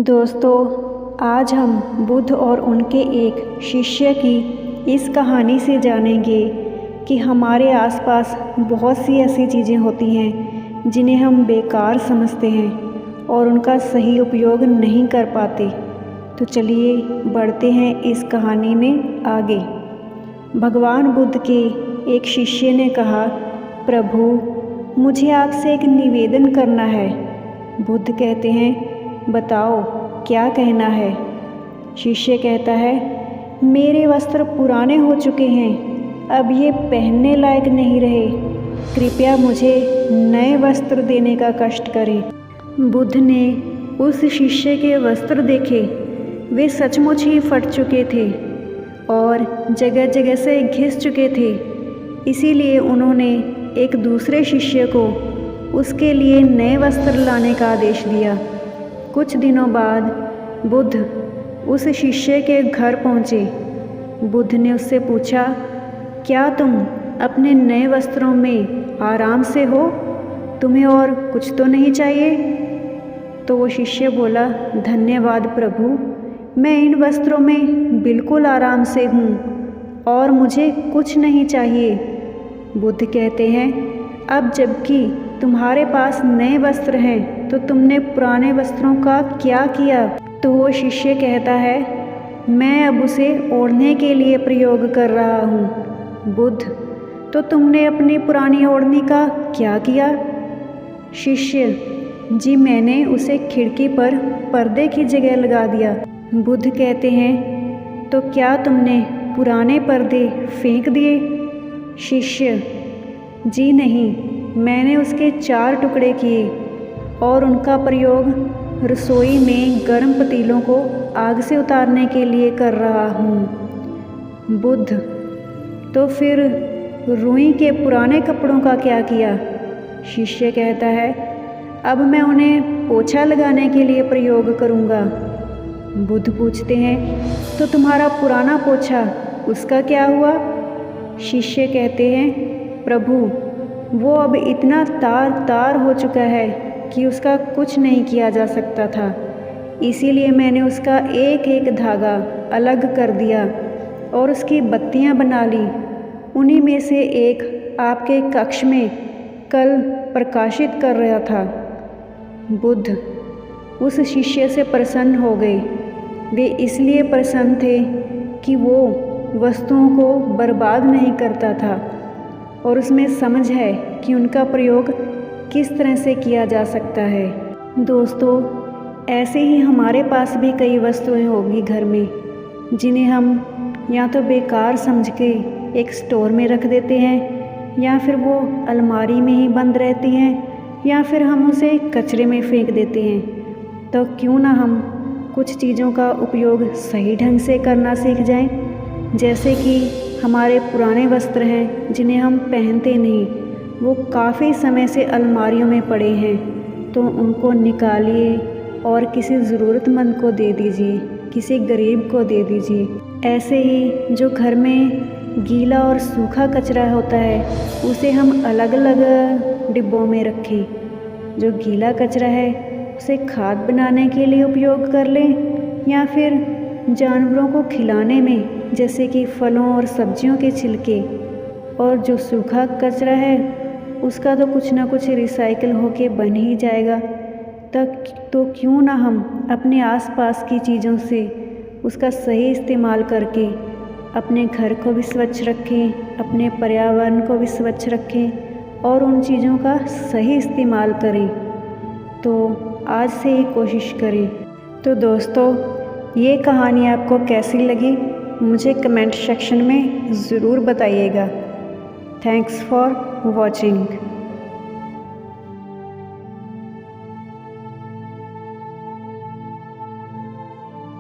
दोस्तों, आज हम बुद्ध और उनके एक शिष्य की इस कहानी से जानेंगे कि हमारे आसपास बहुत सी ऐसी चीज़ें होती हैं जिन्हें हम बेकार समझते हैं और उनका सही उपयोग नहीं कर पाते। तो चलिए बढ़ते हैं इस कहानी में आगे। भगवान बुद्ध के एक शिष्य ने कहा, प्रभु, मुझे आपसे एक निवेदन करना है। बुद्ध कहते हैं, बताओ क्या कहना है। शिष्य कहता है, मेरे वस्त्र पुराने हो चुके हैं, अब ये पहनने लायक नहीं रहे, कृपया मुझे नए वस्त्र देने का कष्ट करें। बुद्ध ने उस शिष्य के वस्त्र देखे, वे सचमुच ही फट चुके थे और जगह जगह से घिस चुके थे। इसीलिए उन्होंने एक दूसरे शिष्य को उसके लिए नए वस्त्र लाने का आदेश दिया। कुछ दिनों बाद बुद्ध उस शिष्य के घर पहुँचे। बुद्ध ने उससे पूछा, क्या तुम अपने नए वस्त्रों में आराम से हो? तुम्हें और कुछ तो नहीं चाहिए? तो वो शिष्य बोला, धन्यवाद प्रभु, मैं इन वस्त्रों में बिल्कुल आराम से हूँ और मुझे कुछ नहीं चाहिए। बुद्ध कहते हैं, अब जबकि तुम्हारे पास नए वस्त्र हैं तो तुमने पुराने वस्त्रों का क्या किया? तो वो शिष्य कहता है, मैं अब उसे ओढ़ने के लिए प्रयोग कर रहा हूँ। बुद्ध, तो तुमने अपनी पुरानी ओढ़नी का क्या किया? शिष्य, जी मैंने उसे खिड़की पर पर्दे की जगह लगा दिया। बुद्ध कहते हैं, तो क्या तुमने पुराने पर्दे फेंक दिए? शिष्य, जी नहीं, मैंने उसके 4 टुकड़े किए और उनका प्रयोग रसोई में गर्म पतीलों को आग से उतारने के लिए कर रहा हूँ। बुद्ध, तो फिर रुई के पुराने कपड़ों का क्या किया? शिष्य कहता है, अब मैं उन्हें पोछा लगाने के लिए प्रयोग करूँगा। बुद्ध पूछते हैं, तो तुम्हारा पुराना पोछा, उसका क्या हुआ? शिष्य कहते हैं, प्रभु, वो अब इतना तार तार हो चुका है कि उसका कुछ नहीं किया जा सकता था। इसीलिए मैंने उसका एक एक धागा अलग कर दिया और उसकी बत्तियां बना ली। उन्हीं में से एक आपके कक्ष में कल प्रकाशित कर रहा था। बुद्ध उस शिष्य से प्रसन्न हो गए। वे इसलिए प्रसन्न थे कि वो वस्तुओं को बर्बाद नहीं करता था और उसमें समझ है कि उनका प्रयोग किस तरह से किया जा सकता है। दोस्तों, ऐसे ही हमारे पास भी कई वस्तुएं होंगी घर में जिन्हें हम या तो बेकार समझ के एक स्टोर में रख देते हैं, या फिर वो अलमारी में ही बंद रहती हैं, या फिर हम उसे कचरे में फेंक देते हैं। तो क्यों ना हम कुछ चीज़ों का उपयोग सही ढंग से करना सीख जाएं, जैसे कि हमारे पुराने वस्त्र हैं जिन्हें हम पहनते नहीं, वो काफ़ी समय से अलमारियों में पड़े हैं, तो उनको निकालिए और किसी ज़रूरतमंद को दे दीजिए, किसी गरीब को दे दीजिए। ऐसे ही जो घर में गीला और सूखा कचरा होता है उसे हम अलग अलग डिब्बों में रखें। जो गीला कचरा है उसे खाद बनाने के लिए उपयोग कर लें, या फिर जानवरों को खिलाने में, जैसे कि फलों और सब्जियों के छिलके। और जो सूखा कचरा है उसका तो कुछ ना कुछ रिसाइकिल होके बन ही जाएगा। तब तो क्यों ना हम अपने आसपास की चीज़ों से उसका सही इस्तेमाल करके अपने घर को भी स्वच्छ रखें, अपने पर्यावरण को भी स्वच्छ रखें और उन चीज़ों का सही इस्तेमाल करें। तो आज से ही कोशिश करें। तो दोस्तों, ये कहानी आपको कैसी लगी मुझे कमेंट सेक्शन में ज़रूर बताइएगा। Thanks for watching.